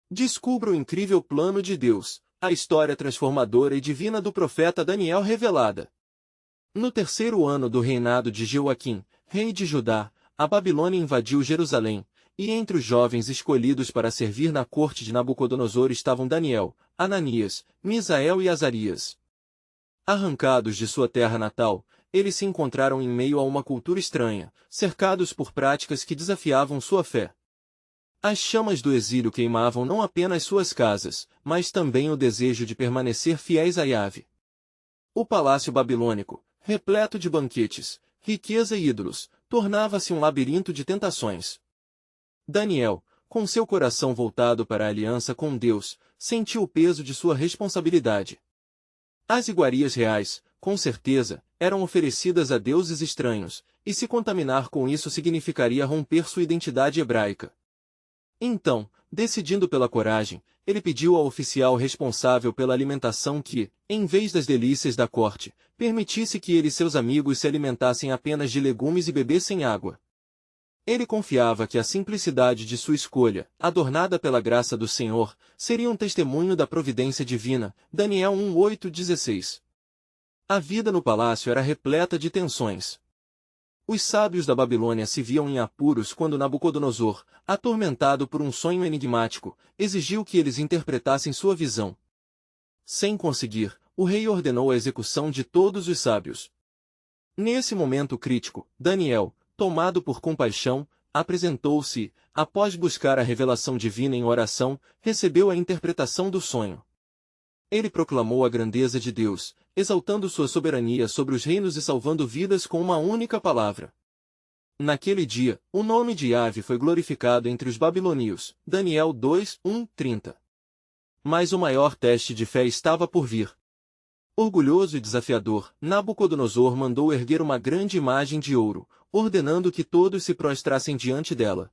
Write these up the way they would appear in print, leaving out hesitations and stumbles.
Descubra o incrível plano de Deus, a história transformadora e divina do profeta Daniel revelada. No terceiro ano do reinado de Jeoaquim, rei de Judá, a Babilônia invadiu Jerusalém, e entre os jovens escolhidos para servir na corte de Nabucodonosor estavam Daniel, Ananias, Misael e Azarias. Arrancados de sua terra natal, eles se encontraram em meio a uma cultura estranha, cercados por práticas que desafiavam sua fé. As chamas do exílio queimavam não apenas suas casas, mas também o desejo de permanecer fiéis a Yahvé. O palácio babilônico, repleto de banquetes, riqueza e ídolos, tornava-se um labirinto de tentações. Daniel, com seu coração voltado para a aliança com Deus, sentiu o peso de sua responsabilidade. As iguarias reais, com certeza, eram oferecidas a deuses estranhos, e se contaminar com isso significaria romper sua identidade hebraica. Então, decidindo pela coragem, ele pediu ao oficial responsável pela alimentação que, em vez das delícias da corte, permitisse que ele e seus amigos se alimentassem apenas de legumes e bebessem água. Ele confiava que a simplicidade de sua escolha, adornada pela graça do Senhor, seria um testemunho da providência divina. Daniel 1:8-16. A vida no palácio era repleta de tensões. Os sábios da Babilônia se viam em apuros quando Nabucodonosor, atormentado por um sonho enigmático, exigiu que eles interpretassem sua visão. Sem conseguir, o rei ordenou a execução de todos os sábios. Nesse momento crítico, Daniel, tomado por compaixão, apresentou-se e, após buscar a revelação divina em oração, recebeu a interpretação do sonho. Ele proclamou a grandeza de Deus, exaltando sua soberania sobre os reinos e salvando vidas com uma única palavra. Naquele dia, o nome de Yahvé foi glorificado entre os babilônios. Daniel 2:1-30. Mas o maior teste de fé estava por vir. Orgulhoso e desafiador, Nabucodonosor mandou erguer uma grande imagem de ouro, ordenando que todos se prostrassem diante dela.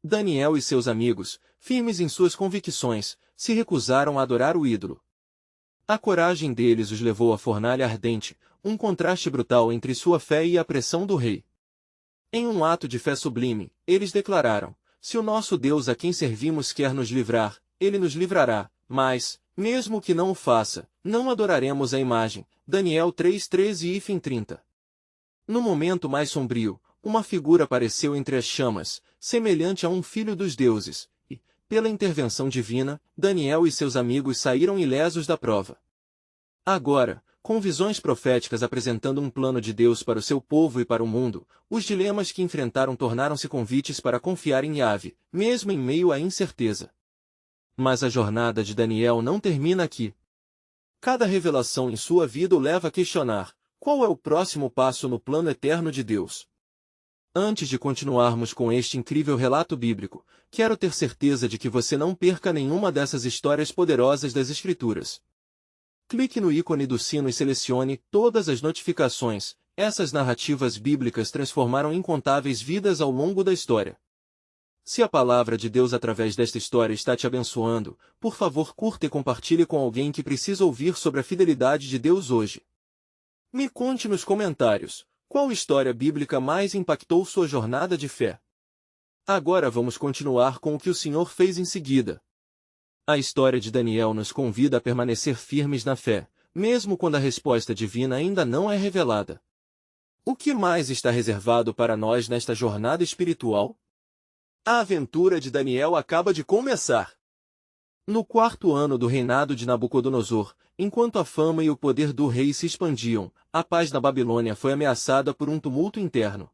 Daniel e seus amigos, firmes em suas convicções, se recusaram a adorar o ídolo. A coragem deles os levou à fornalha ardente, um contraste brutal entre sua fé e a pressão do rei. Em um ato de fé sublime, eles declararam: se o nosso Deus a quem servimos quer nos livrar, ele nos livrará, mas, mesmo que não o faça, não adoraremos a imagem. Daniel 3:13-30. No momento mais sombrio, uma figura apareceu entre as chamas, semelhante a um filho dos deuses, e, pela intervenção divina, Daniel e seus amigos saíram ilesos da prova. Agora, com visões proféticas apresentando um plano de Deus para o seu povo e para o mundo, os dilemas que enfrentaram tornaram-se convites para confiar em Yahvé, mesmo em meio à incerteza. Mas a jornada de Daniel não termina aqui. Cada revelação em sua vida o leva a questionar: qual é o próximo passo no plano eterno de Deus? Antes de continuarmos com este incrível relato bíblico, quero ter certeza de que você não perca nenhuma dessas histórias poderosas das Escrituras. Clique no ícone do sino e selecione todas as notificações. Essas narrativas bíblicas transformaram incontáveis vidas ao longo da história. Se a palavra de Deus através desta história está te abençoando, por favor curta e compartilhe com alguém que precisa ouvir sobre a fidelidade de Deus hoje. Me conte nos comentários, qual história bíblica mais impactou sua jornada de fé? Agora vamos continuar com o que o Senhor fez em seguida. A história de Daniel nos convida a permanecer firmes na fé, mesmo quando a resposta divina ainda não é revelada. O que mais está reservado para nós nesta jornada espiritual? A aventura de Daniel acaba de começar. No quarto ano do reinado de Nabucodonosor, enquanto a fama e o poder do rei se expandiam, a paz na Babilônia foi ameaçada por um tumulto interno.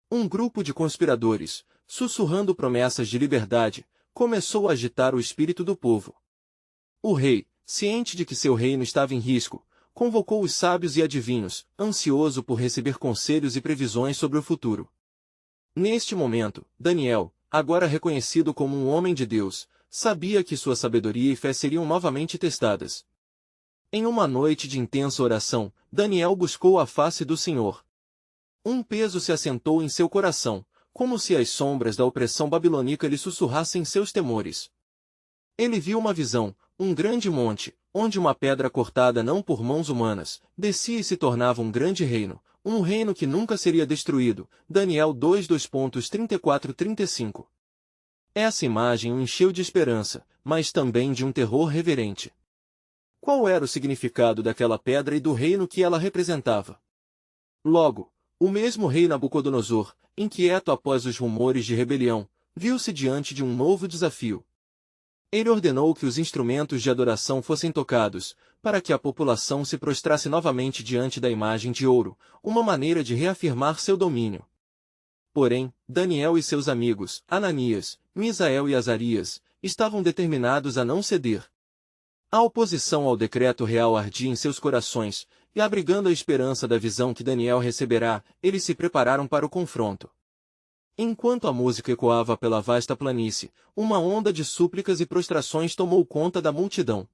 Um grupo de conspiradores, sussurrando promessas de liberdade, começou a agitar o espírito do povo. O rei, ciente de que seu reino estava em risco, convocou os sábios e adivinhos, ansioso por receber conselhos e previsões sobre o futuro. Neste momento, Daniel, agora reconhecido como um homem de Deus, sabia que sua sabedoria e fé seriam novamente testadas. Em uma noite de intensa oração, Daniel buscou a face do Senhor. Um peso se assentou em seu coração, como se as sombras da opressão babilônica lhe sussurrassem seus temores. Ele viu uma visão, um grande monte, onde uma pedra cortada não por mãos humanas, descia e se tornava um grande reino, um reino que nunca seria destruído. Daniel 2:34-35. Essa imagem o encheu de esperança, mas também de um terror reverente. Qual era o significado daquela pedra e do reino que ela representava? Logo, o mesmo rei Nabucodonosor, inquieto após os rumores de rebelião, viu-se diante de um novo desafio. Ele ordenou que os instrumentos de adoração fossem tocados, para que a população se prostrasse novamente diante da imagem de ouro, uma maneira de reafirmar seu domínio. Porém, Daniel e seus amigos, Ananias, Misael e Azarias, estavam determinados a não ceder. A oposição ao decreto real ardia em seus corações, e abrigando a esperança da visão que Daniel receberá, eles se prepararam para o confronto. Enquanto a música ecoava pela vasta planície, uma onda de súplicas e prostrações tomou conta da multidão.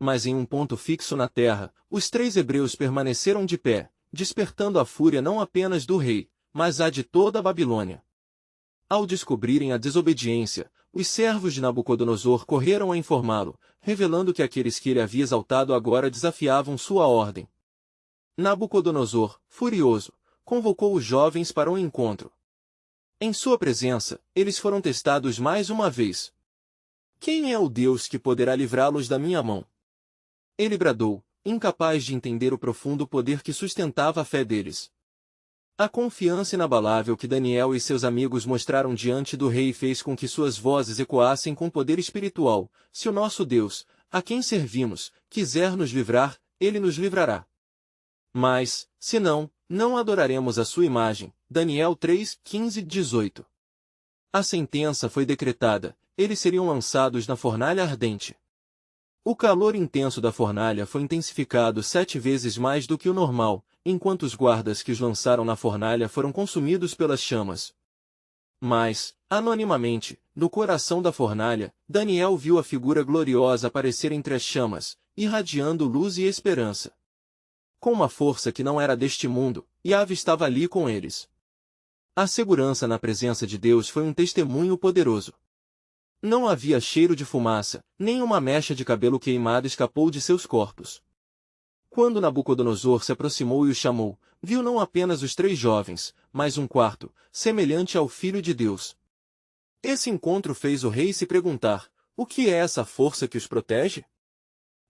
Mas em um ponto fixo na terra, os 3 hebreus permaneceram de pé, despertando a fúria não apenas do rei, mas a de toda a Babilônia. Ao descobrirem a desobediência, os servos de Nabucodonosor correram a informá-lo, revelando que aqueles que ele havia exaltado agora desafiavam sua ordem. Nabucodonosor, furioso, convocou os jovens para um encontro. Em sua presença, eles foram testados mais uma vez. Quem é o Deus que poderá livrá-los da minha mão? Ele bradou, incapaz de entender o profundo poder que sustentava a fé deles. A confiança inabalável que Daniel e seus amigos mostraram diante do rei fez com que suas vozes ecoassem com poder espiritual. Se o nosso Deus, a quem servimos, quiser nos livrar, ele nos livrará. Mas, se não, não adoraremos a sua imagem. Daniel 3, 15, 18. A sentença foi decretada, eles seriam lançados na fornalha ardente. O calor intenso da fornalha foi intensificado 7 vezes mais do que o normal, enquanto os guardas que os lançaram na fornalha foram consumidos pelas chamas. Mas, anonimamente, no coração da fornalha, Daniel viu a figura gloriosa aparecer entre as chamas, irradiando luz e esperança. Com uma força que não era deste mundo, Yahvé estava ali com eles. A segurança na presença de Deus foi um testemunho poderoso. Não havia cheiro de fumaça, nem uma mecha de cabelo queimado escapou de seus corpos. Quando Nabucodonosor se aproximou e os chamou, viu não apenas os 3 jovens, mas um quarto, semelhante ao Filho de Deus. Esse encontro fez o rei se perguntar: o que é essa força que os protege?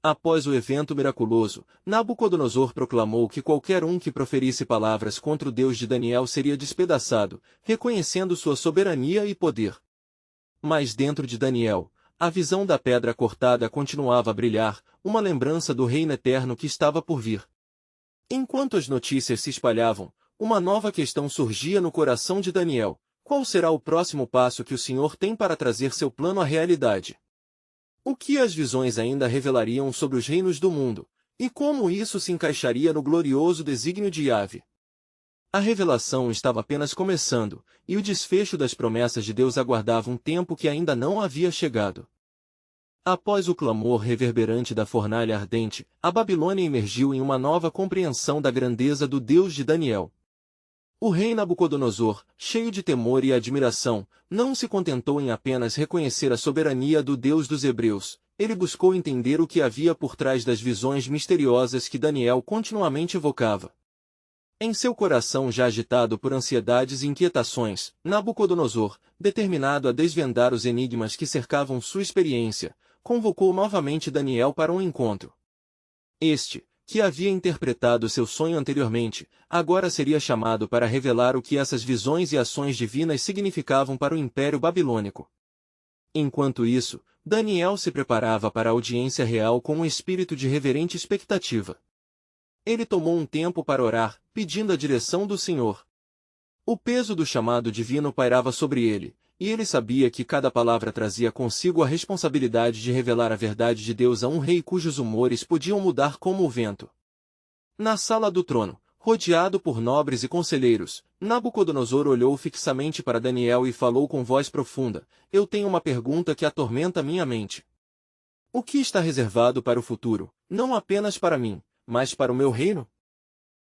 Após o evento miraculoso, Nabucodonosor proclamou que qualquer um que proferisse palavras contra o Deus de Daniel seria despedaçado, reconhecendo sua soberania e poder. Mas dentro de Daniel, a visão da pedra cortada continuava a brilhar, uma lembrança do reino eterno que estava por vir. Enquanto as notícias se espalhavam, uma nova questão surgia no coração de Daniel: qual será o próximo passo que o Senhor tem para trazer seu plano à realidade? O que as visões ainda revelariam sobre os reinos do mundo, e como isso se encaixaria no glorioso desígnio de Yahvé? A revelação estava apenas começando, e o desfecho das promessas de Deus aguardava um tempo que ainda não havia chegado. Após o clamor reverberante da fornalha ardente, a Babilônia emergiu em uma nova compreensão da grandeza do Deus de Daniel. O rei Nabucodonosor, cheio de temor e admiração, não se contentou em apenas reconhecer a soberania do Deus dos Hebreus, ele buscou entender o que havia por trás das visões misteriosas que Daniel continuamente evocava. Em seu coração já agitado por ansiedades e inquietações, Nabucodonosor, determinado a desvendar os enigmas que cercavam sua experiência, convocou novamente Daniel para um encontro. Este, que havia interpretado seu sonho anteriormente, agora seria chamado para revelar o que essas visões e ações divinas significavam para o Império Babilônico. Enquanto isso, Daniel se preparava para a audiência real com um espírito de reverente expectativa. Ele tomou um tempo para orar, pedindo a direção do Senhor. O peso do chamado divino pairava sobre ele, e ele sabia que cada palavra trazia consigo a responsabilidade de revelar a verdade de Deus a um rei cujos humores podiam mudar como o vento. Na sala do trono, rodeado por nobres e conselheiros, Nabucodonosor olhou fixamente para Daniel e falou com voz profunda: eu tenho uma pergunta que atormenta minha mente. O que está reservado para o futuro, não apenas para mim, mas para o meu reino?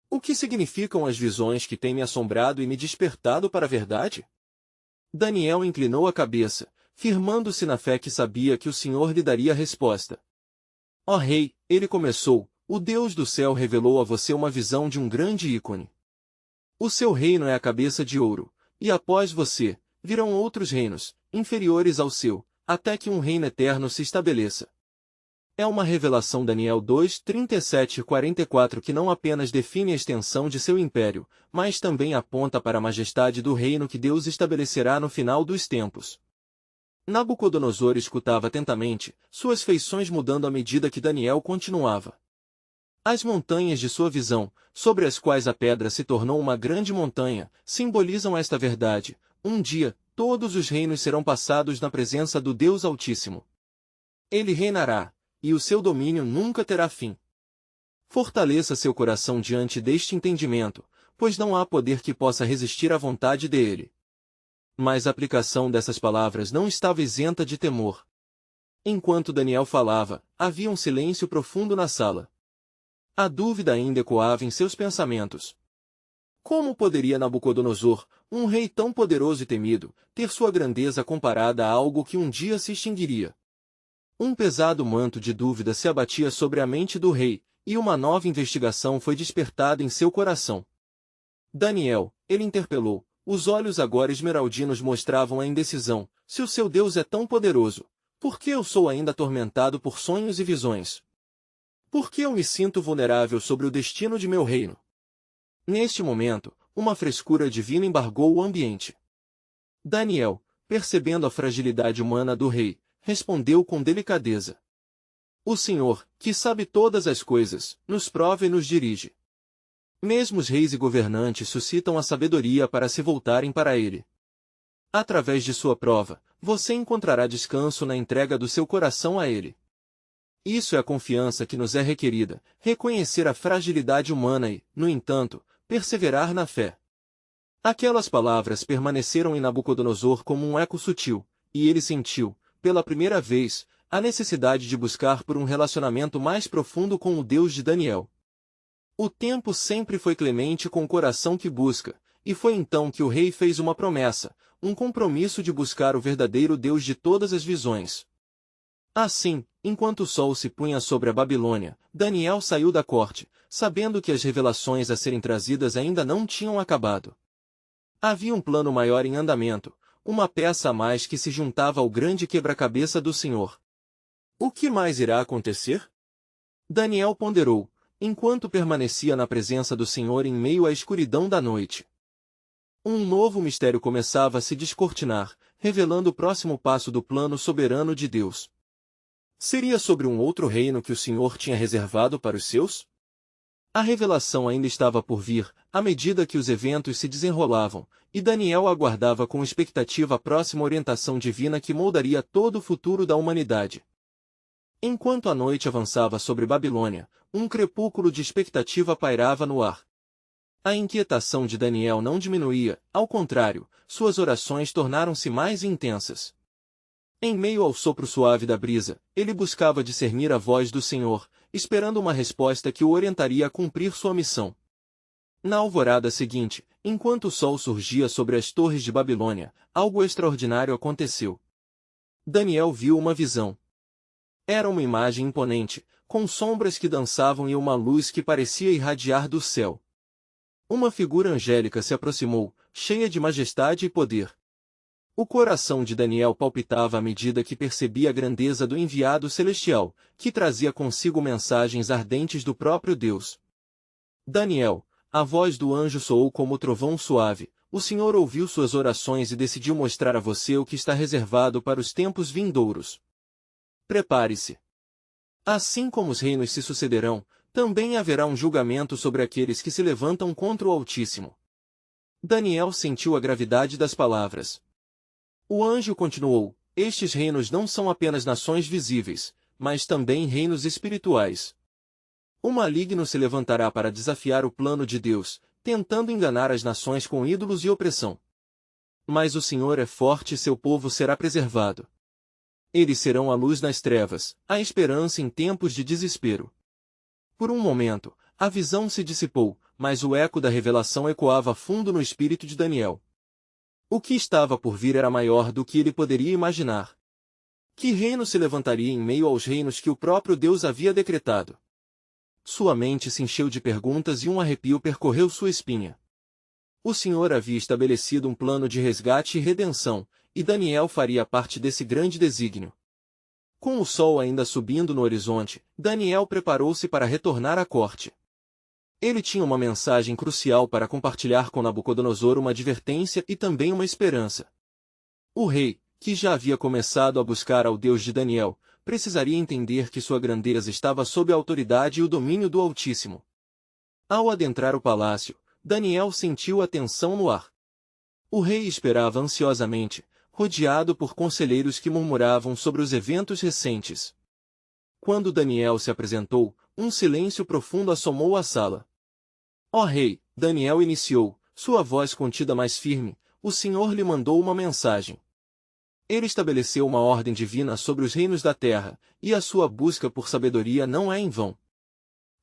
O que significam as visões que têm me assombrado e me despertado para a verdade? Daniel inclinou a cabeça, firmando-se na fé que sabia que o Senhor lhe daria a resposta. Ó rei, ele começou, o Deus do céu revelou a você uma visão de um grande ícone. O seu reino é a cabeça de ouro, e após você, virão outros reinos, inferiores ao seu, até que um reino eterno se estabeleça. É uma revelação Daniel 2, 37 e 44 que não apenas define a extensão de seu império, mas também aponta para a majestade do reino que Deus estabelecerá no final dos tempos. Nabucodonosor escutava atentamente, suas feições mudando à medida que Daniel continuava. As montanhas de sua visão, sobre as quais a pedra se tornou uma grande montanha, simbolizam esta verdade: um dia, todos os reinos serão passados na presença do Deus Altíssimo. Ele reinará, e o seu domínio nunca terá fim. Fortaleça seu coração diante deste entendimento, pois não há poder que possa resistir à vontade dele. Mas a aplicação dessas palavras não estava isenta de temor. Enquanto Daniel falava, havia um silêncio profundo na sala. A dúvida ainda ecoava em seus pensamentos. Como poderia Nabucodonosor, um rei tão poderoso e temido, ter sua grandeza comparada a algo que um dia se extinguiria? Um pesado manto de dúvida se abatia sobre a mente do rei, e uma nova investigação foi despertada em seu coração. Daniel, ele interpelou, os olhos agora esmeraldinos mostravam a indecisão: se o seu Deus é tão poderoso, por que eu sou ainda atormentado por sonhos e visões? Por que eu me sinto vulnerável sobre o destino de meu reino? Neste momento, uma frescura divina embargou o ambiente. Daniel, percebendo a fragilidade humana do rei, respondeu com delicadeza: o Senhor, que sabe todas as coisas, nos prova e nos dirige. Mesmo os reis e governantes suscitam a sabedoria para se voltarem para ele. Através de sua prova, você encontrará descanso na entrega do seu coração a ele. Isso é a confiança que nos é requerida, reconhecer a fragilidade humana e, no entanto, perseverar na fé. Aquelas palavras permaneceram em Nabucodonosor como um eco sutil, e ele sentiu, pela primeira vez, a necessidade de buscar por um relacionamento mais profundo com o Deus de Daniel. O tempo sempre foi clemente com o coração que busca, e foi então que o rei fez uma promessa, um compromisso de buscar o verdadeiro Deus de todas as visões. Assim, enquanto o sol se punha sobre a Babilônia, Daniel saiu da corte, sabendo que as revelações a serem trazidas ainda não tinham acabado. Havia um plano maior em andamento, uma peça a mais que se juntava ao grande quebra-cabeça do Senhor. O que mais irá acontecer? Daniel ponderou, enquanto permanecia na presença do Senhor em meio à escuridão da noite. Um novo mistério começava a se descortinar, revelando o próximo passo do plano soberano de Deus. Seria sobre um outro reino que o Senhor tinha reservado para os seus? A revelação ainda estava por vir, à medida que os eventos se desenrolavam, e Daniel aguardava com expectativa a próxima orientação divina que moldaria todo o futuro da humanidade. Enquanto a noite avançava sobre Babilônia, um crepúsculo de expectativa pairava no ar. A inquietação de Daniel não diminuía, ao contrário, suas orações tornaram-se mais intensas. Em meio ao sopro suave da brisa, ele buscava discernir a voz do Senhor, esperando uma resposta que o orientaria a cumprir sua missão. Na alvorada seguinte, enquanto o sol surgia sobre as torres de Babilônia, algo extraordinário aconteceu. Daniel viu uma visão. Era uma imagem imponente, com sombras que dançavam e uma luz que parecia irradiar do céu. Uma figura angélica se aproximou, cheia de majestade e poder. O coração de Daniel palpitava à medida que percebia a grandeza do enviado celestial, que trazia consigo mensagens ardentes do próprio Deus. Daniel, a voz do anjo soou como trovão suave, o Senhor ouviu suas orações e decidiu mostrar a você o que está reservado para os tempos vindouros. Prepare-se. Assim como os reinos se sucederão, também haverá um julgamento sobre aqueles que se levantam contra o Altíssimo. Daniel sentiu a gravidade das palavras. O anjo continuou: estes reinos não são apenas nações visíveis, mas também reinos espirituais. O maligno se levantará para desafiar o plano de Deus, tentando enganar as nações com ídolos e opressão. Mas o Senhor é forte e seu povo será preservado. Eles serão a luz nas trevas, a esperança em tempos de desespero. Por um momento, a visão se dissipou, mas o eco da revelação ecoava fundo no espírito de Daniel. O que estava por vir era maior do que ele poderia imaginar. Que reino se levantaria em meio aos reinos que o próprio Deus havia decretado? Sua mente se encheu de perguntas e um arrepio percorreu sua espinha. O Senhor havia estabelecido um plano de resgate e redenção, e Daniel faria parte desse grande desígnio. Com o sol ainda subindo no horizonte, Daniel preparou-se para retornar à corte. Ele tinha uma mensagem crucial para compartilhar com Nabucodonosor, uma advertência e também uma esperança. O rei, que já havia começado a buscar ao Deus de Daniel, precisaria entender que sua grandeza estava sob a autoridade e o domínio do Altíssimo. Ao adentrar o palácio, Daniel sentiu a tensão no ar. O rei esperava ansiosamente, rodeado por conselheiros que murmuravam sobre os eventos recentes. Quando Daniel se apresentou, um silêncio profundo assomou a sala. Ó rei, Daniel iniciou, sua voz contida mais firme, o Senhor lhe mandou uma mensagem. Ele estabeleceu uma ordem divina sobre os reinos da terra, e a sua busca por sabedoria não é em vão.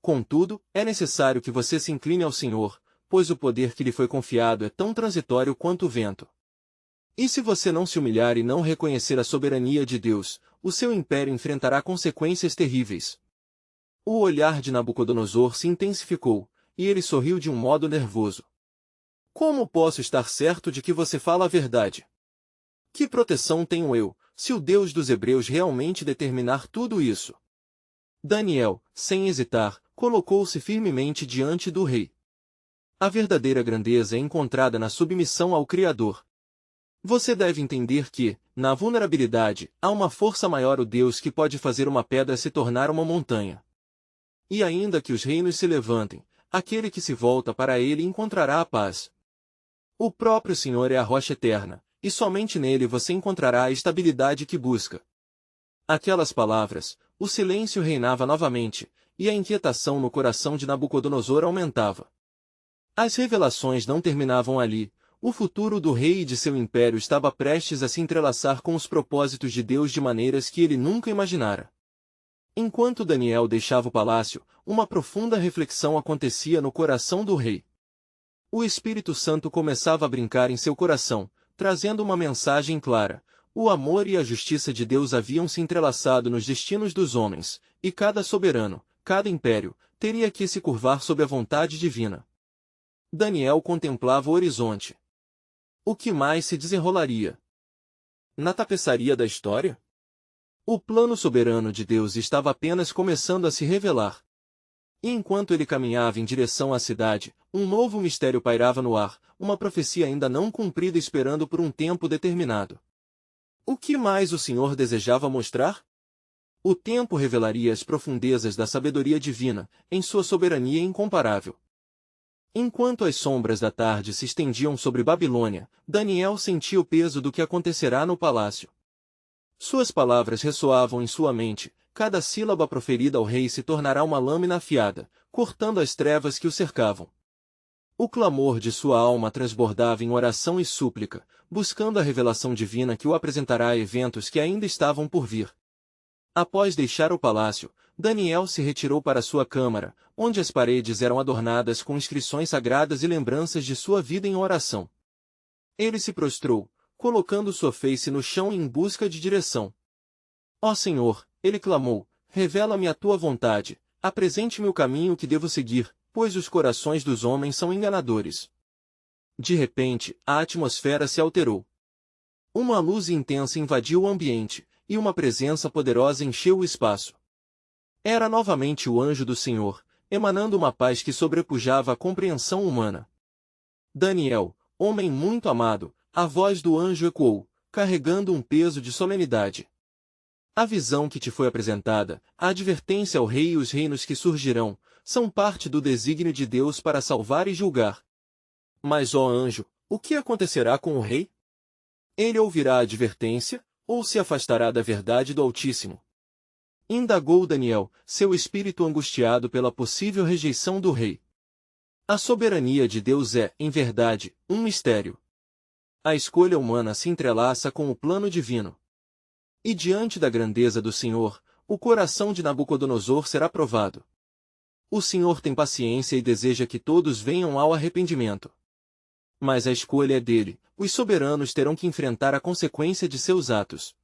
Contudo, é necessário que você se incline ao Senhor, pois o poder que lhe foi confiado é tão transitório quanto o vento. E se você não se humilhar e não reconhecer a soberania de Deus, o seu império enfrentará consequências terríveis. O olhar de Nabucodonosor se intensificou, e ele sorriu de um modo nervoso. Como posso estar certo de que você fala a verdade? Que proteção tenho eu, se o Deus dos Hebreus realmente determinar tudo isso? Daniel, sem hesitar, colocou-se firmemente diante do rei. A verdadeira grandeza é encontrada na submissão ao Criador. Você deve entender que, na vulnerabilidade, há uma força maior, o Deus que pode fazer uma pedra se tornar uma montanha. E ainda que os reinos se levantem, aquele que se volta para ele encontrará a paz. O próprio Senhor é a rocha eterna, e somente nele você encontrará a estabilidade que busca. Aquelas palavras, o silêncio reinava novamente, e a inquietação no coração de Nabucodonosor aumentava. As revelações não terminavam ali, o futuro do rei e de seu império estava prestes a se entrelaçar com os propósitos de Deus de maneiras que ele nunca imaginara. Enquanto Daniel deixava o palácio, uma profunda reflexão acontecia no coração do rei. O Espírito Santo começava a brincar em seu coração, trazendo uma mensagem clara. O amor e a justiça de Deus haviam se entrelaçado nos destinos dos homens, e cada soberano, cada império, teria que se curvar sob a vontade divina. Daniel contemplava o horizonte. O que mais se desenrolaria? Na tapeçaria da história? O plano soberano de Deus estava apenas começando a se revelar. E enquanto ele caminhava em direção à cidade, um novo mistério pairava no ar, uma profecia ainda não cumprida esperando por um tempo determinado. O que mais o Senhor desejava mostrar? O tempo revelaria as profundezas da sabedoria divina, em sua soberania incomparável. Enquanto as sombras da tarde se estendiam sobre Babilônia, Daniel sentia o peso do que acontecerá no palácio. Suas palavras ressoavam em sua mente, cada sílaba proferida ao rei se tornará uma lâmina afiada, cortando as trevas que o cercavam. O clamor de sua alma transbordava em oração e súplica, buscando a revelação divina que o apresentará a eventos que ainda estavam por vir. Após deixar o palácio, Daniel se retirou para sua câmara, onde as paredes eram adornadas com inscrições sagradas e lembranças de sua vida em oração. Ele se prostrou, colocando sua face no chão em busca de direção. Ó Senhor, ele clamou, revela-me a tua vontade, apresente-me o caminho que devo seguir, pois os corações dos homens são enganadores. De repente, a atmosfera se alterou. Uma luz intensa invadiu o ambiente, e uma presença poderosa encheu o espaço. Era novamente o anjo do Senhor, emanando uma paz que sobrepujava a compreensão humana. Daniel, homem muito amado, a voz do anjo ecoou, carregando um peso de solenidade. A visão que te foi apresentada, a advertência ao rei e os reinos que surgirão, são parte do desígnio de Deus para salvar e julgar. Mas, ó anjo, o que acontecerá com o rei? Ele ouvirá a advertência, ou se afastará da verdade do Altíssimo? Indagou Daniel, seu espírito angustiado pela possível rejeição do rei. A soberania de Deus é, em verdade, um mistério. A escolha humana se entrelaça com o plano divino. E diante da grandeza do Senhor, o coração de Nabucodonosor será provado. O Senhor tem paciência e deseja que todos venham ao arrependimento. Mas a escolha é dele, os soberanos terão que enfrentar a consequência de seus atos.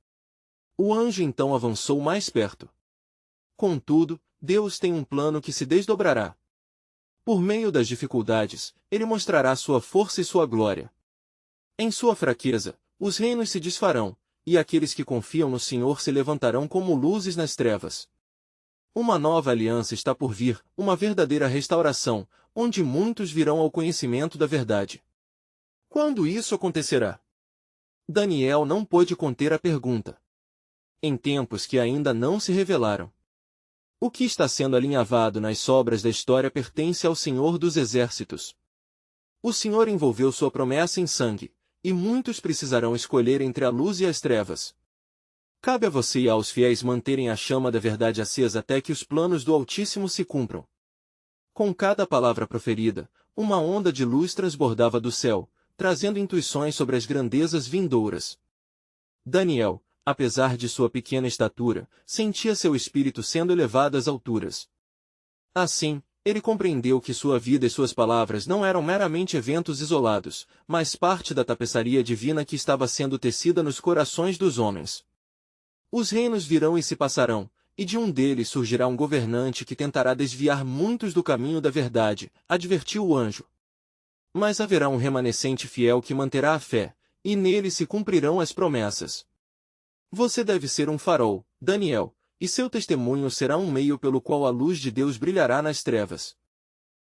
O anjo então avançou mais perto. Contudo, Deus tem um plano que se desdobrará. Por meio das dificuldades, ele mostrará sua força e sua glória. Em sua fraqueza, os reinos se desfarão, e aqueles que confiam no Senhor se levantarão como luzes nas trevas. Uma nova aliança está por vir, uma verdadeira restauração, onde muitos virão ao conhecimento da verdade. Quando isso acontecerá? Daniel não pôde conter a pergunta. Em tempos que ainda não se revelaram. O que está sendo alinhavado nas sobras da história pertence ao Senhor dos Exércitos. O Senhor envolveu sua promessa em sangue, e muitos precisarão escolher entre a luz e as trevas. Cabe a você e aos fiéis manterem a chama da verdade acesa até que os planos do Altíssimo se cumpram. Com cada palavra proferida, uma onda de luz transbordava do céu, trazendo intuições sobre as grandezas vindouras. Daniel, apesar de sua pequena estatura, sentia seu espírito sendo elevado às alturas. Assim, ele compreendeu que sua vida e suas palavras não eram meramente eventos isolados, mas parte da tapeçaria divina que estava sendo tecida nos corações dos homens. Os reinos virão e se passarão, e de um deles surgirá um governante que tentará desviar muitos do caminho da verdade, advertiu o anjo. Mas haverá um remanescente fiel que manterá a fé, e nele se cumprirão as promessas. Você deve ser um farol, Daniel, e seu testemunho será um meio pelo qual a luz de Deus brilhará nas trevas.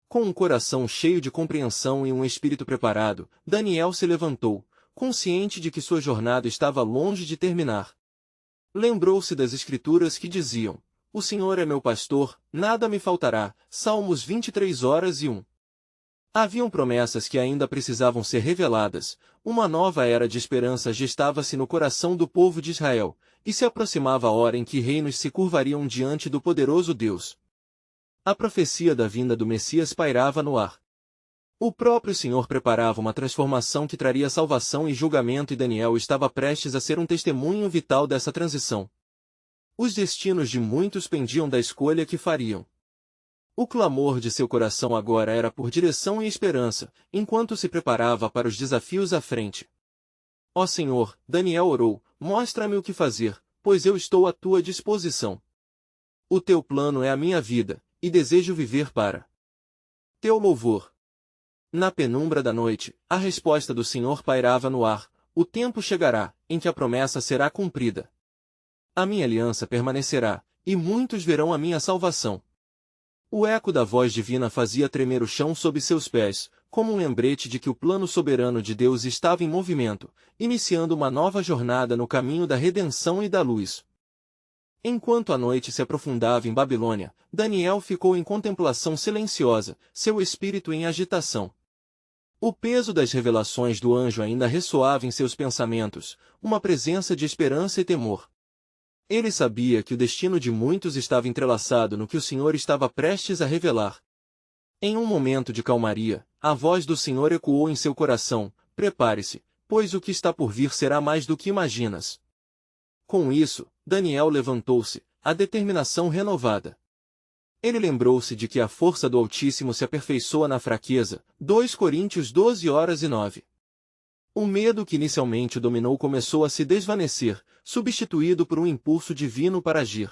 Com um coração cheio de compreensão e um espírito preparado, Daniel se levantou, consciente de que sua jornada estava longe de terminar. Lembrou-se das Escrituras que diziam: "O Senhor é meu pastor, nada me faltará", Salmos 23:1. Haviam promessas que ainda precisavam ser reveladas, uma nova era de esperança gestava-se no coração do povo de Israel, e se aproximava a hora em que reinos se curvariam diante do poderoso Deus. A profecia da vinda do Messias pairava no ar. O próprio Senhor preparava uma transformação que traria salvação e julgamento, e Daniel estava prestes a ser um testemunho vital dessa transição. Os destinos de muitos pendiam da escolha que fariam. O clamor de seu coração agora era por direção e esperança, enquanto se preparava para os desafios à frente. Ó Senhor, Daniel orou, mostra-me o que fazer, pois eu estou à tua disposição. O teu plano é a minha vida, e desejo viver para teu louvor. Na penumbra da noite, a resposta do Senhor pairava no ar: o tempo chegará, em que a promessa será cumprida. A minha aliança permanecerá, e muitos verão a minha salvação. O eco da voz divina fazia tremer o chão sob seus pés, como um lembrete de que o plano soberano de Deus estava em movimento, iniciando uma nova jornada no caminho da redenção e da luz. Enquanto a noite se aprofundava em Babilônia, Daniel ficou em contemplação silenciosa, seu espírito em agitação. O peso das revelações do anjo ainda ressoava em seus pensamentos, uma presença de esperança e temor. Ele sabia que o destino de muitos estava entrelaçado no que o Senhor estava prestes a revelar. Em um momento de calmaria, a voz do Senhor ecoou em seu coração: prepare-se, pois o que está por vir será mais do que imaginas. Com isso, Daniel levantou-se, a determinação renovada. Ele lembrou-se de que a força do Altíssimo se aperfeiçoa na fraqueza, 2 Coríntios 12:9. O medo que inicialmente o dominou começou a se desvanecer, substituído por um impulso divino para agir.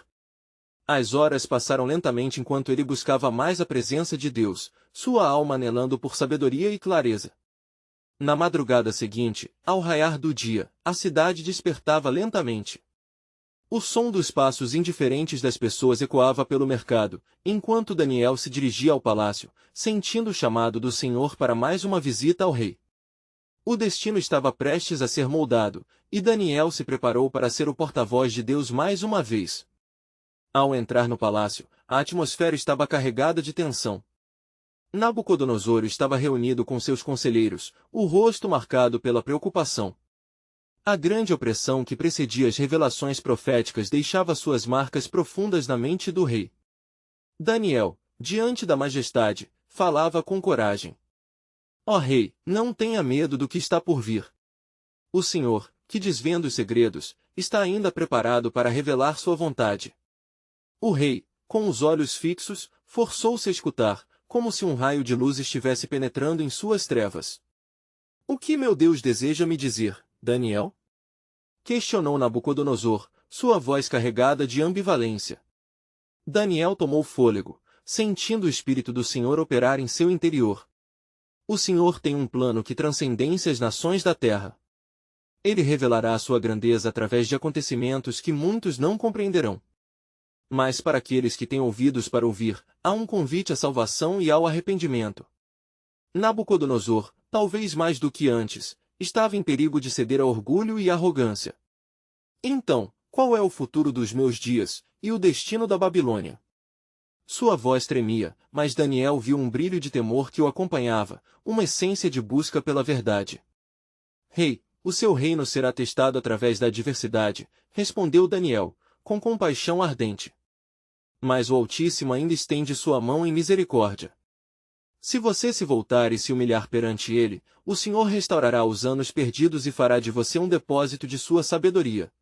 As horas passaram lentamente enquanto ele buscava mais a presença de Deus, sua alma anelando por sabedoria e clareza. Na madrugada seguinte, ao raiar do dia, a cidade despertava lentamente. O som dos passos indiferentes das pessoas ecoava pelo mercado, enquanto Daniel se dirigia ao palácio, sentindo o chamado do Senhor para mais uma visita ao rei. O destino estava prestes a ser moldado, e Daniel se preparou para ser o porta-voz de Deus mais uma vez. Ao entrar no palácio, a atmosfera estava carregada de tensão. Nabucodonosor estava reunido com seus conselheiros, o rosto marcado pela preocupação. A grande opressão que precedia as revelações proféticas deixava suas marcas profundas na mente do rei. Daniel, diante da majestade, falava com coragem. Ó rei, não tenha medo do que está por vir. O Senhor, que desvenda os segredos, está ainda preparado para revelar sua vontade. O rei, com os olhos fixos, forçou-se a escutar, como se um raio de luz estivesse penetrando em suas trevas. O que meu Deus deseja me dizer, Daniel? Questionou Nabucodonosor, sua voz carregada de ambivalência. Daniel tomou fôlego, sentindo o Espírito do Senhor operar em seu interior. O Senhor tem um plano que transcende as nações da terra. Ele revelará a sua grandeza através de acontecimentos que muitos não compreenderão. Mas para aqueles que têm ouvidos para ouvir, há um convite à salvação e ao arrependimento. Nabucodonosor, talvez mais do que antes, estava em perigo de ceder a orgulho e arrogância. Então, qual é o futuro dos meus dias, e o destino da Babilônia? Sua voz tremia, mas Daniel viu um brilho de temor que o acompanhava, uma essência de busca pela verdade. Rei, o seu reino será testado através da adversidade, respondeu Daniel, com compaixão ardente. Mas o Altíssimo ainda estende sua mão em misericórdia. Se você se voltar e se humilhar perante ele, o Senhor restaurará os anos perdidos e fará de você um depósito de sua sabedoria.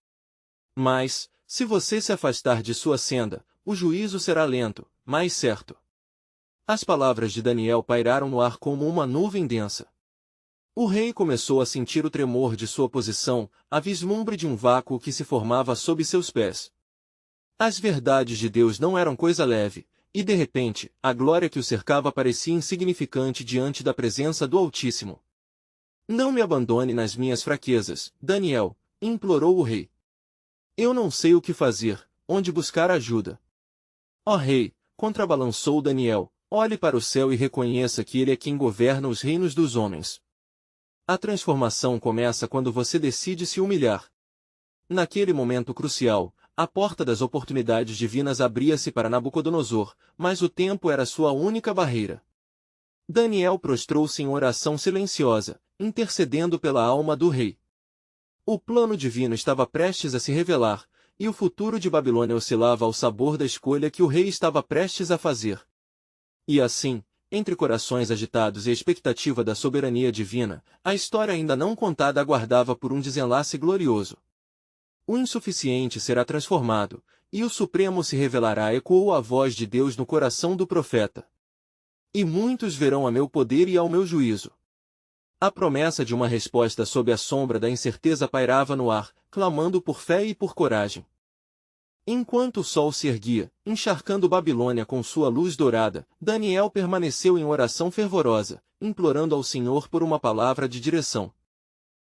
Mas, se você se afastar de sua senda, o juízo será lento, mas certo. As palavras de Daniel pairaram no ar como uma nuvem densa. O rei começou a sentir o tremor de sua posição, a vislumbre de um vácuo que se formava sob seus pés. As verdades de Deus não eram coisa leve, e de repente, a glória que o cercava parecia insignificante diante da presença do Altíssimo. Não me abandone nas minhas fraquezas, Daniel, implorou o rei. Eu não sei o que fazer, onde buscar ajuda. Ó rei, contrabalançou Daniel, olhe para o céu e reconheça que ele é quem governa os reinos dos homens. A transformação começa quando você decide se humilhar. Naquele momento crucial, a porta das oportunidades divinas abria-se para Nabucodonosor, mas o tempo era sua única barreira. Daniel prostrou-se em oração silenciosa, intercedendo pela alma do rei. O plano divino estava prestes a se revelar, e o futuro de Babilônia oscilava ao sabor da escolha que o rei estava prestes a fazer. E assim, entre corações agitados e a expectativa da soberania divina, a história ainda não contada aguardava por um desenlace glorioso. O insuficiente será transformado, e o Supremo se revelará, ecoou a voz de Deus no coração do profeta. E muitos verão a meu poder e ao meu juízo. A promessa de uma resposta sob a sombra da incerteza pairava no ar, clamando por fé e por coragem. Enquanto o sol se erguia, encharcando Babilônia com sua luz dourada, Daniel permaneceu em oração fervorosa, implorando ao Senhor por uma palavra de direção.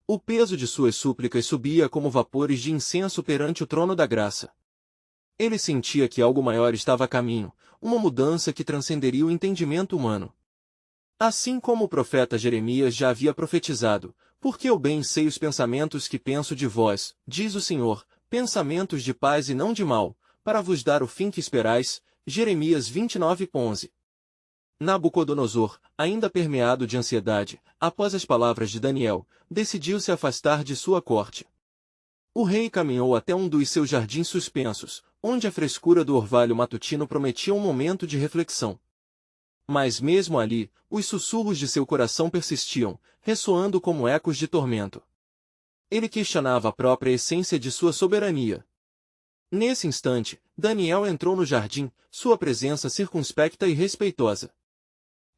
O peso de suas súplicas subia como vapores de incenso perante o trono da graça. Ele sentia que algo maior estava a caminho, uma mudança que transcenderia o entendimento humano. Assim como o profeta Jeremias já havia profetizado, porque eu bem sei os pensamentos que penso de vós, diz o Senhor, pensamentos de paz e não de mal, para vos dar o fim que esperais. Jeremias 29:11. Nabucodonosor, ainda permeado de ansiedade, após as palavras de Daniel, decidiu se afastar de sua corte. O rei caminhou até um dos seus jardins suspensos, onde a frescura do orvalho matutino prometia um momento de reflexão. Mas mesmo ali, os sussurros de seu coração persistiam, ressoando como ecos de tormento. Ele questionava a própria essência de sua soberania. Nesse instante, Daniel entrou no jardim, sua presença circunspecta e respeitosa.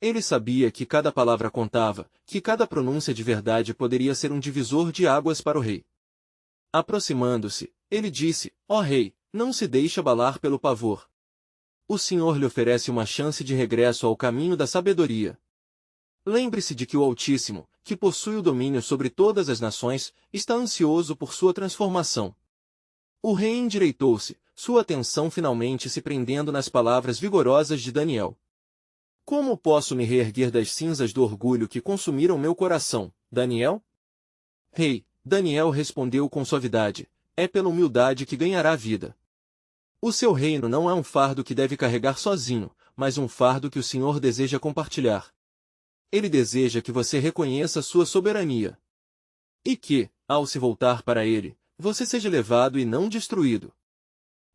Ele sabia que cada palavra contava, que cada pronúncia de verdade poderia ser um divisor de águas para o rei. Aproximando-se, ele disse, ó rei, não se deixe abalar pelo pavor. O Senhor lhe oferece uma chance de regresso ao caminho da sabedoria. Lembre-se de que o Altíssimo, que possui o domínio sobre todas as nações, está ansioso por sua transformação. O rei endireitou-se, sua atenção finalmente se prendendo nas palavras vigorosas de Daniel. Como posso me reerguer das cinzas do orgulho que consumiram meu coração, Daniel? Rei, Daniel respondeu com suavidade, é pela humildade que ganhará a vida. O seu reino não é um fardo que deve carregar sozinho, mas um fardo que o Senhor deseja compartilhar. Ele deseja que você reconheça sua soberania. E que, ao se voltar para ele, você seja levado e não destruído.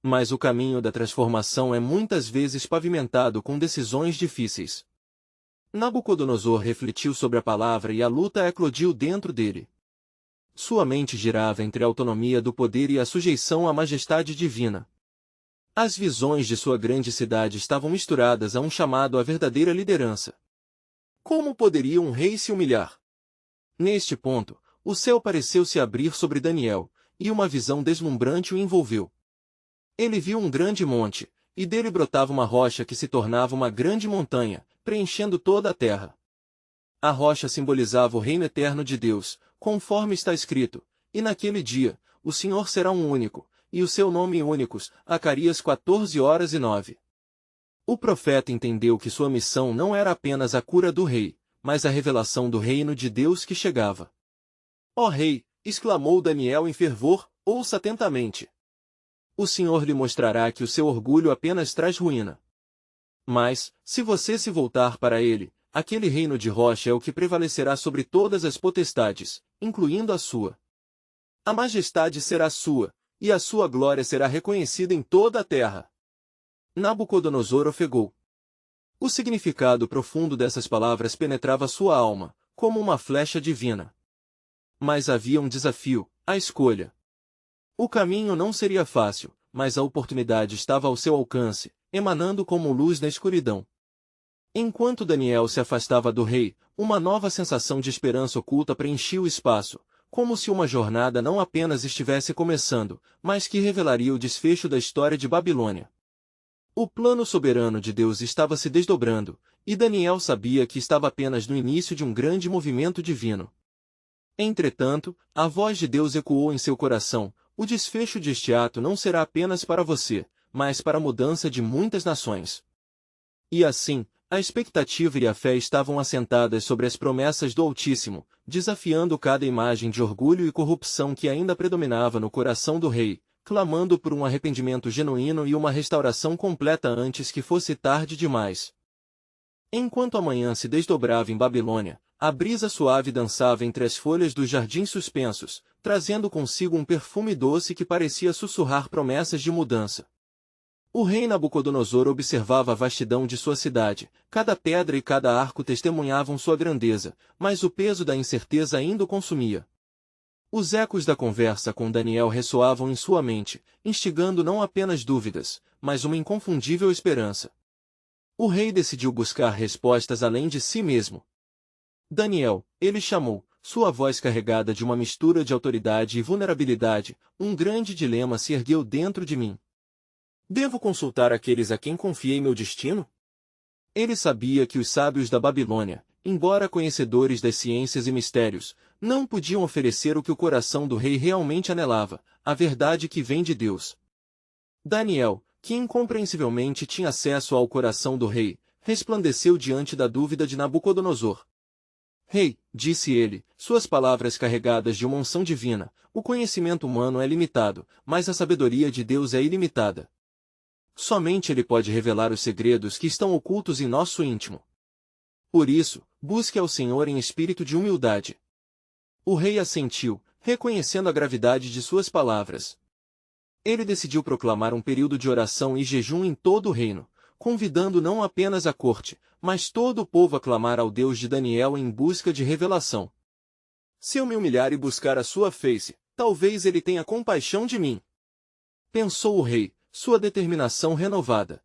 Mas o caminho da transformação é muitas vezes pavimentado com decisões difíceis. Nabucodonosor refletiu sobre a palavra e a luta eclodiu dentro dele. Sua mente girava entre a autonomia do poder e a sujeição à majestade divina. As visões de sua grande cidade estavam misturadas a um chamado à verdadeira liderança. Como poderia um rei se humilhar? Neste ponto, o céu pareceu se abrir sobre Daniel, e uma visão deslumbrante o envolveu. Ele viu um grande monte, e dele brotava uma rocha que se tornava uma grande montanha, preenchendo toda a terra. A rocha simbolizava o reino eterno de Deus, conforme está escrito, e naquele dia, o Senhor será um único, e o seu nome únicos, Zacarias 14:9. O profeta entendeu que sua missão não era apenas a cura do rei, mas a revelação do reino de Deus que chegava. Ó rei, exclamou Daniel em fervor, ouça atentamente. O Senhor lhe mostrará que o seu orgulho apenas traz ruína. Mas, se você se voltar para ele, aquele reino de rocha é o que prevalecerá sobre todas as potestades, incluindo a sua. A majestade será sua, e a sua glória será reconhecida em toda a terra. Nabucodonosor ofegou. O significado profundo dessas palavras penetrava sua alma, como uma flecha divina. Mas havia um desafio, a escolha. O caminho não seria fácil, mas a oportunidade estava ao seu alcance, emanando como luz na escuridão. Enquanto Daniel se afastava do rei, uma nova sensação de esperança oculta preenchia o espaço, como se uma jornada não apenas estivesse começando, mas que revelaria o desfecho da história de Babilônia. O plano soberano de Deus estava se desdobrando, e Daniel sabia que estava apenas no início de um grande movimento divino. Entretanto, a voz de Deus ecoou em seu coração: o desfecho deste ato não será apenas para você, mas para a mudança de muitas nações. E assim, a expectativa e a fé estavam assentadas sobre as promessas do Altíssimo, desafiando cada imagem de orgulho e corrupção que ainda predominava no coração do rei, clamando por um arrependimento genuíno e uma restauração completa antes que fosse tarde demais. Enquanto a manhã se desdobrava em Babilônia, a brisa suave dançava entre as folhas dos jardins suspensos, trazendo consigo um perfume doce que parecia sussurrar promessas de mudança. O rei Nabucodonosor observava a vastidão de sua cidade, cada pedra e cada arco testemunhavam sua grandeza, mas o peso da incerteza ainda o consumia. Os ecos da conversa com Daniel ressoavam em sua mente, instigando não apenas dúvidas, mas uma inconfundível esperança. O rei decidiu buscar respostas além de si mesmo. Daniel, ele chamou, sua voz carregada de uma mistura de autoridade e vulnerabilidade, um grande dilema se ergueu dentro de mim. Devo consultar aqueles a quem confiei meu destino? Ele sabia que os sábios da Babilônia, embora conhecedores das ciências e mistérios, não podiam oferecer o que o coração do rei realmente anelava, a verdade que vem de Deus. Daniel, que incompreensivelmente tinha acesso ao coração do rei, resplandeceu diante da dúvida de Nabucodonosor. Rei, disse ele, suas palavras carregadas de uma unção divina, o conhecimento humano é limitado, mas a sabedoria de Deus é ilimitada. Somente Ele pode revelar os segredos que estão ocultos em nosso íntimo. Por isso, busque ao Senhor em espírito de humildade. O rei assentiu, reconhecendo a gravidade de suas palavras. Ele decidiu proclamar um período de oração e jejum em todo o reino, convidando não apenas a corte, mas todo o povo a clamar ao Deus de Daniel em busca de revelação. Se eu me humilhar e buscar a sua face, talvez ele tenha compaixão de mim. Pensou o rei, sua determinação renovada.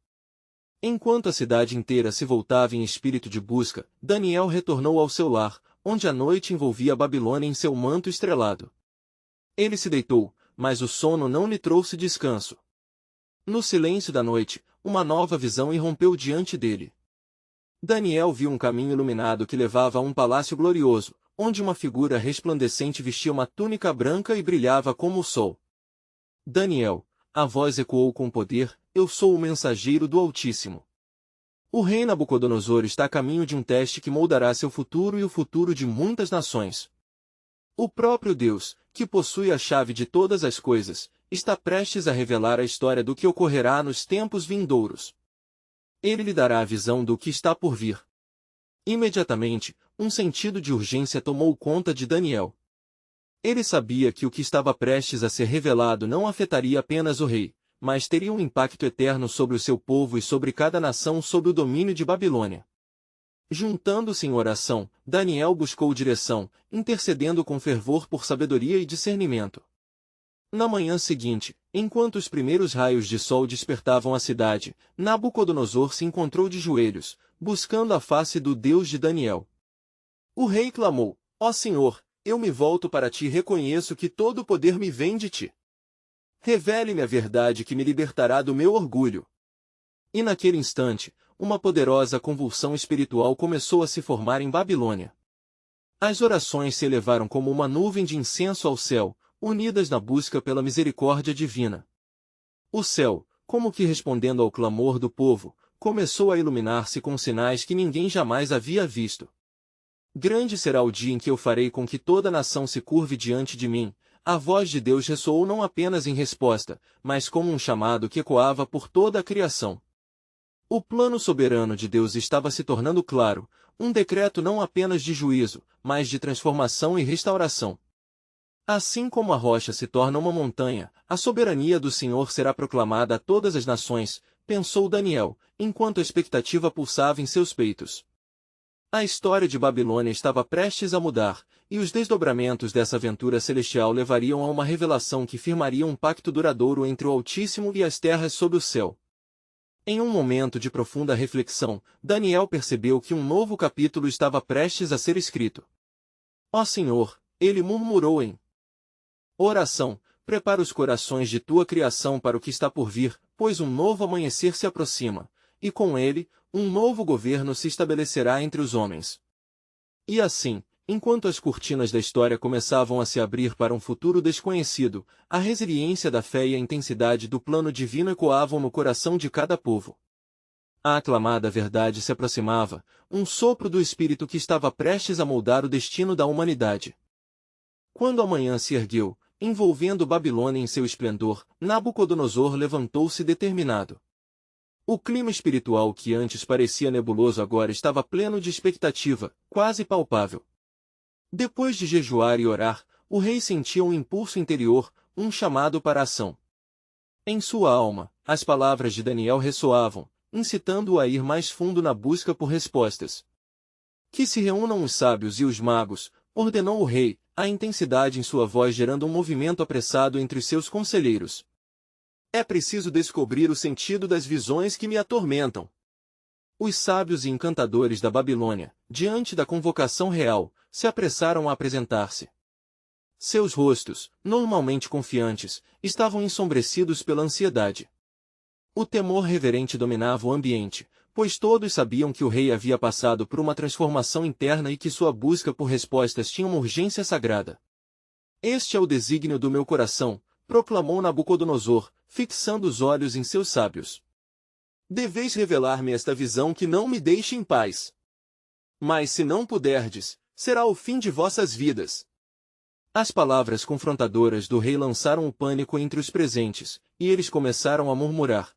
Enquanto a cidade inteira se voltava em espírito de busca, Daniel retornou ao seu lar, onde a noite envolvia a Babilônia em seu manto estrelado. Ele se deitou, mas o sono não lhe trouxe descanso. No silêncio da noite, uma nova visão irrompeu diante dele. Daniel viu um caminho iluminado que levava a um palácio glorioso, onde uma figura resplandecente vestia uma túnica branca e brilhava como o sol. Daniel, a voz ecoou com poder, eu sou o mensageiro do Altíssimo. O rei Nabucodonosor está a caminho de um teste que moldará seu futuro e o futuro de muitas nações. O próprio Deus, que possui a chave de todas as coisas, está prestes a revelar a história do que ocorrerá nos tempos vindouros. Ele lhe dará a visão do que está por vir. Imediatamente, um sentido de urgência tomou conta de Daniel. Ele sabia que o que estava prestes a ser revelado não afetaria apenas o rei, mas teria um impacto eterno sobre o seu povo e sobre cada nação sob o domínio de Babilônia. Juntando-se em oração, Daniel buscou direção, intercedendo com fervor por sabedoria e discernimento. Na manhã seguinte, enquanto os primeiros raios de sol despertavam a cidade, Nabucodonosor se encontrou de joelhos, buscando a face do Deus de Daniel. O rei clamou: Ó Senhor, eu me volto para ti e reconheço que todo o poder me vem de ti. Revele-me a verdade que me libertará do meu orgulho. E naquele instante, uma poderosa convulsão espiritual começou a se formar em Babilônia. As orações se elevaram como uma nuvem de incenso ao céu, unidas na busca pela misericórdia divina. O céu, como que respondendo ao clamor do povo, começou a iluminar-se com sinais que ninguém jamais havia visto. Grande será o dia em que eu farei com que toda a nação se curve diante de mim. A voz de Deus ressoou não apenas em resposta, mas como um chamado que ecoava por toda a criação. O plano soberano de Deus estava se tornando claro, um decreto não apenas de juízo, mas de transformação e restauração. Assim como a rocha se torna uma montanha, a soberania do Senhor será proclamada a todas as nações, pensou Daniel, enquanto a expectativa pulsava em seus peitos. A história de Babilônia estava prestes a mudar, e os desdobramentos dessa aventura celestial levariam a uma revelação que firmaria um pacto duradouro entre o Altíssimo e as terras sob o céu. Em um momento de profunda reflexão, Daniel percebeu que um novo capítulo estava prestes a ser escrito. Ó Senhor, ele murmurou em oração, prepara os corações de tua criação para o que está por vir, pois um novo amanhecer se aproxima, e com ele, um novo governo se estabelecerá entre os homens. E assim, enquanto as cortinas da história começavam a se abrir para um futuro desconhecido, a resiliência da fé e a intensidade do plano divino ecoavam no coração de cada povo. A aclamada verdade se aproximava, um sopro do Espírito que estava prestes a moldar o destino da humanidade. Quando a manhã se ergueu, envolvendo Babilônia em seu esplendor, Nabucodonosor levantou-se determinado. O clima espiritual que antes parecia nebuloso agora estava pleno de expectativa, quase palpável. Depois de jejuar e orar, o rei sentia um impulso interior, um chamado para a ação. Em sua alma, as palavras de Daniel ressoavam, incitando-o a ir mais fundo na busca por respostas. Que se reúnam os sábios e os magos, ordenou o rei, a intensidade em sua voz gerando um movimento apressado entre os seus conselheiros. É preciso descobrir o sentido das visões que me atormentam. Os sábios e encantadores da Babilônia, diante da convocação real, se apressaram a apresentar-se. Seus rostos, normalmente confiantes, estavam ensombrecidos pela ansiedade. O temor reverente dominava o ambiente, pois todos sabiam que o rei havia passado por uma transformação interna e que sua busca por respostas tinha uma urgência sagrada. Este é o desígnio do meu coração, proclamou Nabucodonosor, fixando os olhos em seus sábios. Deveis revelar-me esta visão que não me deixe em paz. Mas se não puderdes, será o fim de vossas vidas. As palavras confrontadoras do rei lançaram o pânico entre os presentes, e eles começaram a murmurar.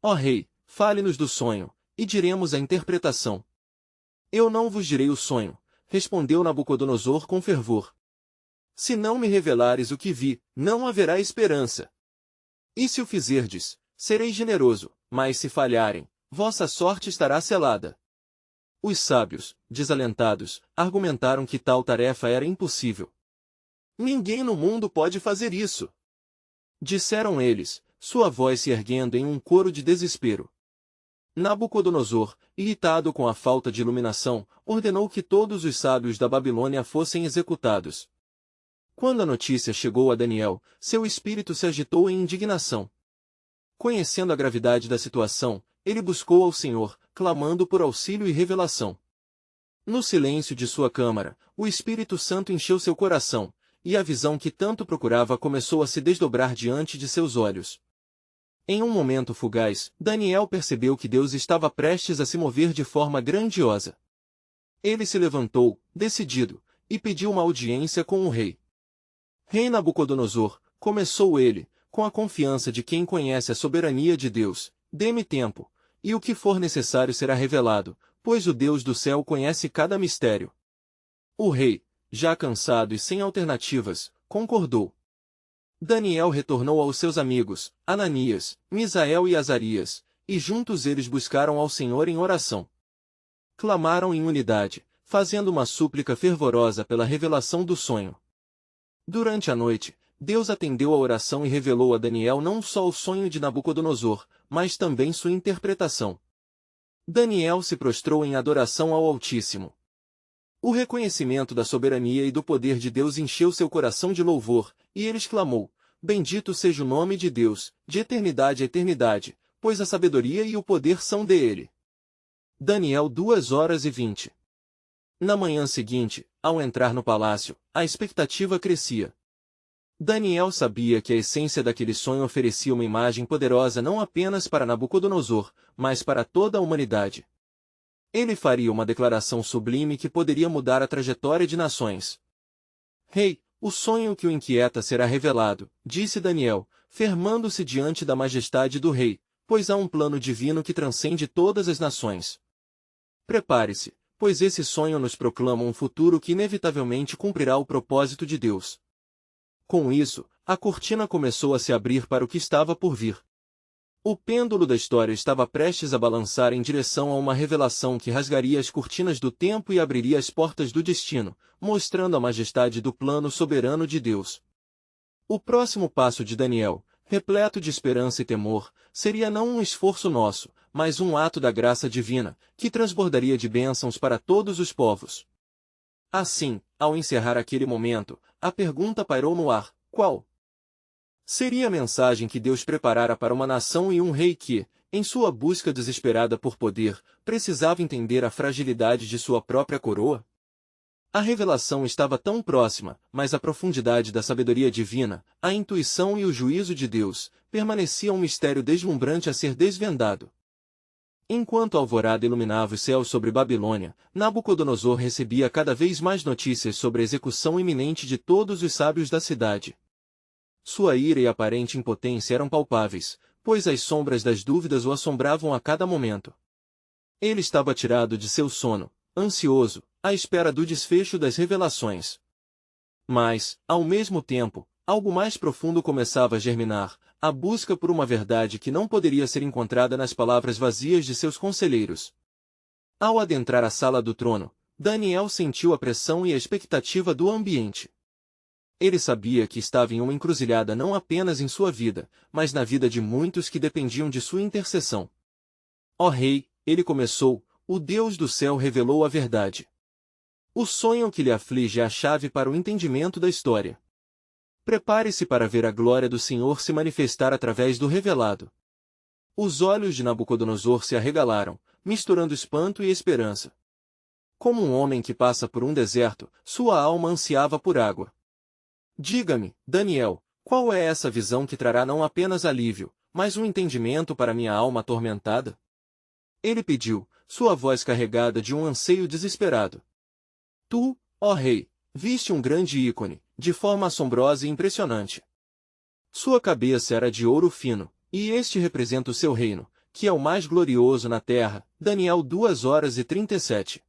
Ó rei, fale-nos do sonho, e diremos a interpretação. Eu não vos direi o sonho, respondeu Nabucodonosor com fervor. Se não me revelares o que vi, não haverá esperança. E se o fizerdes, serei generoso, mas se falharem, vossa sorte estará selada. Os sábios, desalentados, argumentaram que tal tarefa era impossível. Ninguém no mundo pode fazer isso. Disseram eles, sua voz se erguendo em um coro de desespero. Nabucodonosor, irritado com a falta de iluminação, ordenou que todos os sábios da Babilônia fossem executados. Quando a notícia chegou a Daniel, seu espírito se agitou em indignação. Conhecendo a gravidade da situação, ele buscou ao Senhor, clamando por auxílio e revelação. No silêncio de sua câmara, o Espírito Santo encheu seu coração, e a visão que tanto procurava começou a se desdobrar diante de seus olhos. Em um momento fugaz, Daniel percebeu que Deus estava prestes a se mover de forma grandiosa. Ele se levantou, decidido, e pediu uma audiência com o rei. Rei Nabucodonosor, começou ele, com a confiança de quem conhece a soberania de Deus, dê-me tempo, e o que for necessário será revelado, pois o Deus do céu conhece cada mistério. O rei, já cansado e sem alternativas, concordou. Daniel retornou aos seus amigos, Ananias, Misael e Azarias, e juntos eles buscaram ao Senhor em oração. Clamaram em unidade, fazendo uma súplica fervorosa pela revelação do sonho. Durante a noite, Deus atendeu a oração e revelou a Daniel não só o sonho de Nabucodonosor, mas também sua interpretação. Daniel se prostrou em adoração ao Altíssimo. O reconhecimento da soberania e do poder de Deus encheu seu coração de louvor, e ele exclamou, Bendito seja o nome de Deus, de eternidade a eternidade, pois a sabedoria e o poder são dele. Daniel 2h20. Na manhã seguinte, ao entrar no palácio, a expectativa crescia. Daniel sabia que a essência daquele sonho oferecia uma imagem poderosa não apenas para Nabucodonosor, mas para toda a humanidade. Ele faria uma declaração sublime que poderia mudar a trajetória de nações. Rei, o sonho que o inquieta será revelado, disse Daniel, firmando-se diante da majestade do rei, pois há um plano divino que transcende todas as nações. Prepare-se, pois esse sonho nos proclama um futuro que inevitavelmente cumprirá o propósito de Deus. Com isso, a cortina começou a se abrir para o que estava por vir. O pêndulo da história estava prestes a balançar em direção a uma revelação que rasgaria as cortinas do tempo e abriria as portas do destino, mostrando a majestade do plano soberano de Deus. O próximo passo de Daniel, repleto de esperança e temor, seria não um esforço nosso, mas um ato da graça divina, que transbordaria de bênçãos para todos os povos. Assim, ao encerrar aquele momento, a pergunta pairou no ar: qual seria a mensagem que Deus preparara para uma nação e um rei que, em sua busca desesperada por poder, precisava entender a fragilidade de sua própria coroa? A revelação estava tão próxima, mas a profundidade da sabedoria divina, a intuição e o juízo de Deus, permanecia um mistério deslumbrante a ser desvendado. Enquanto a alvorada iluminava os céus sobre Babilônia, Nabucodonosor recebia cada vez mais notícias sobre a execução iminente de todos os sábios da cidade. Sua ira e aparente impotência eram palpáveis, pois as sombras das dúvidas o assombravam a cada momento. Ele estava tirado de seu sono, ansioso, à espera do desfecho das revelações. Mas, ao mesmo tempo, algo mais profundo começava a germinar, a busca por uma verdade que não poderia ser encontrada nas palavras vazias de seus conselheiros. Ao adentrar a sala do trono, Daniel sentiu a pressão e a expectativa do ambiente. Ele sabia que estava em uma encruzilhada não apenas em sua vida, mas na vida de muitos que dependiam de sua intercessão. Ó Rei, ele começou, o Deus do céu revelou a verdade. O sonho que lhe aflige é a chave para o entendimento da história. Prepare-se para ver a glória do Senhor se manifestar através do revelado. Os olhos de Nabucodonosor se arregalaram, misturando espanto e esperança. Como um homem que passa por um deserto, sua alma ansiava por água. Diga-me, Daniel, qual é essa visão que trará não apenas alívio, mas um entendimento para minha alma atormentada? Ele pediu, sua voz carregada de um anseio desesperado. Tu, ó rei, viste um grande ícone, de forma assombrosa e impressionante. Sua cabeça era de ouro fino, e este representa o seu reino, que é o mais glorioso na terra. Daniel 2h37.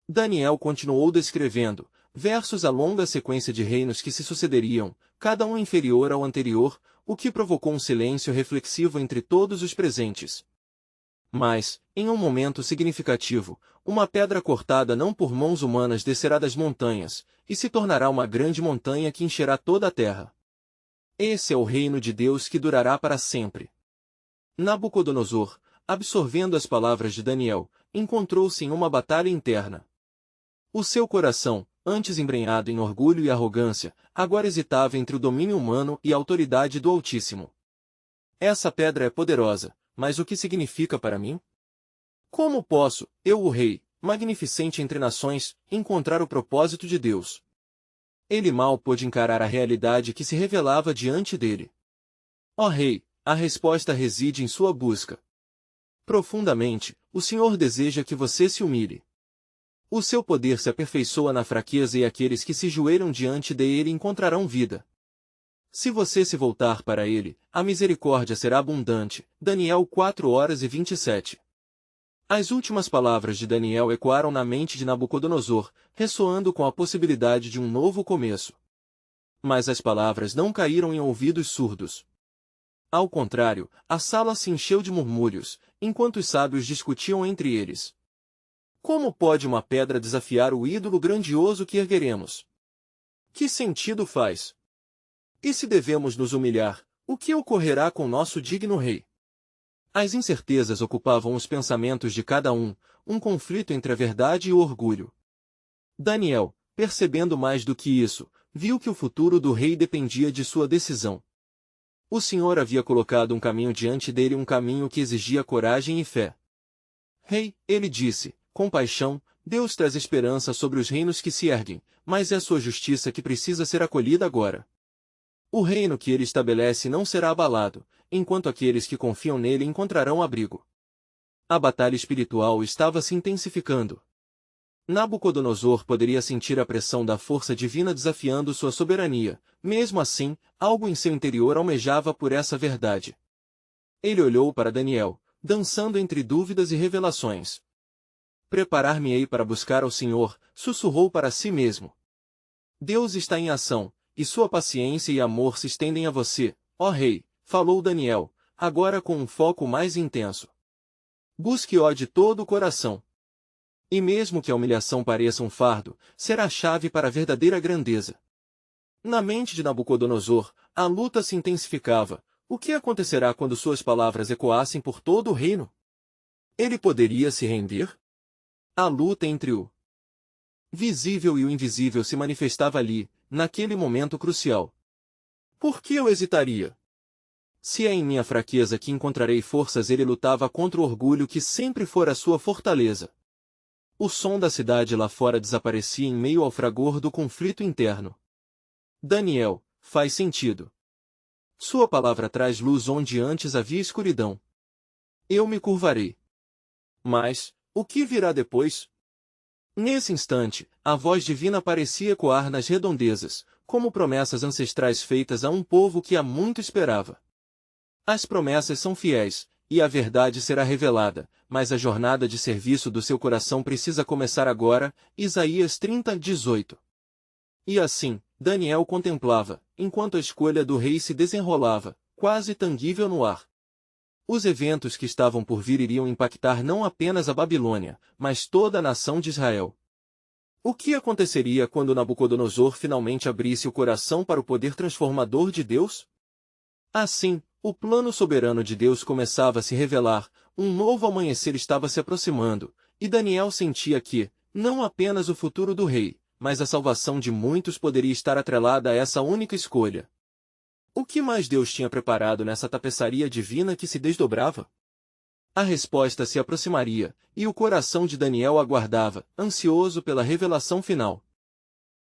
Daniel continuou descrevendo, versos a longa sequência de reinos que se sucederiam, cada um inferior ao anterior, o que provocou um silêncio reflexivo entre todos os presentes. Mas, em um momento significativo, uma pedra cortada não por mãos humanas descerá das montanhas, e se tornará uma grande montanha que encherá toda a terra. Esse é o reino de Deus que durará para sempre. Nabucodonosor, absorvendo as palavras de Daniel, encontrou-se em uma batalha interna. O seu coração, antes embrenhado em orgulho e arrogância, agora hesitava entre o domínio humano e a autoridade do Altíssimo. Essa pedra é poderosa, mas o que significa para mim? Como posso, eu o rei, magnificente entre nações, encontrar o propósito de Deus? Ele mal pôde encarar a realidade que se revelava diante dele. Ó rei, a resposta reside em sua busca. Profundamente, o Senhor deseja que você se humilhe. O seu poder se aperfeiçoa na fraqueza e aqueles que se joelham diante dele encontrarão vida. Se você se voltar para ele, a misericórdia será abundante. Daniel 4h27. As últimas palavras de Daniel ecoaram na mente de Nabucodonosor, ressoando com a possibilidade de um novo começo. Mas as palavras não caíram em ouvidos surdos. Ao contrário, a sala se encheu de murmúrios, enquanto os sábios discutiam entre eles. Como pode uma pedra desafiar o ídolo grandioso que ergueremos? Que sentido faz? E se devemos nos humilhar, o que ocorrerá com nosso digno rei? As incertezas ocupavam os pensamentos de cada um conflito entre a verdade e o orgulho. Daniel, percebendo mais do que isso, viu que o futuro do rei dependia de sua decisão. O Senhor havia colocado um caminho diante dele, um caminho que exigia coragem e fé. Rei, ele disse, com paixão, Deus traz esperança sobre os reinos que se erguem, mas é a sua justiça que precisa ser acolhida agora. O reino que ele estabelece não será abalado, enquanto aqueles que confiam nele encontrarão abrigo. A batalha espiritual estava se intensificando. Nabucodonosor poderia sentir a pressão da força divina desafiando sua soberania. Mesmo assim, algo em seu interior almejava por essa verdade. Ele olhou para Daniel, dançando entre dúvidas e revelações. Preparar-me-ei para buscar ao Senhor, sussurrou para si mesmo. Deus está em ação, e sua paciência e amor se estendem a você, ó Rei, falou Daniel, agora com um foco mais intenso. Busque-o de todo o coração. E mesmo que a humilhação pareça um fardo, será a chave para a verdadeira grandeza. Na mente de Nabucodonosor, a luta se intensificava. O que acontecerá quando suas palavras ecoassem por todo o reino? Ele poderia se render? A luta entre o visível e o invisível se manifestava ali, naquele momento crucial. Por que eu hesitaria? Se é em minha fraqueza que encontrarei forças, ele lutava contra o orgulho que sempre fora sua fortaleza. O som da cidade lá fora desaparecia em meio ao fragor do conflito interno. Daniel, faz sentido. Sua palavra traz luz onde antes havia escuridão. Eu me curvarei. Mas, o que virá depois? Nesse instante, a voz divina parecia ecoar nas redondezas, como promessas ancestrais feitas a um povo que há muito esperava. As promessas são fiéis, e a verdade será revelada, mas a jornada de serviço do seu coração precisa começar agora. Isaías 30:18. E assim, Daniel contemplava, enquanto a escolha do rei se desenrolava, quase tangível no ar. Os eventos que estavam por vir iriam impactar não apenas a Babilônia, mas toda a nação de Israel. O que aconteceria quando Nabucodonosor finalmente abrisse o coração para o poder transformador de Deus? Assim, o plano soberano de Deus começava a se revelar, um novo amanhecer estava se aproximando, e Daniel sentia que, não apenas o futuro do rei, mas a salvação de muitos poderia estar atrelada a essa única escolha. O que mais Deus tinha preparado nessa tapeçaria divina que se desdobrava? A resposta se aproximaria, e o coração de Daniel aguardava, ansioso pela revelação final.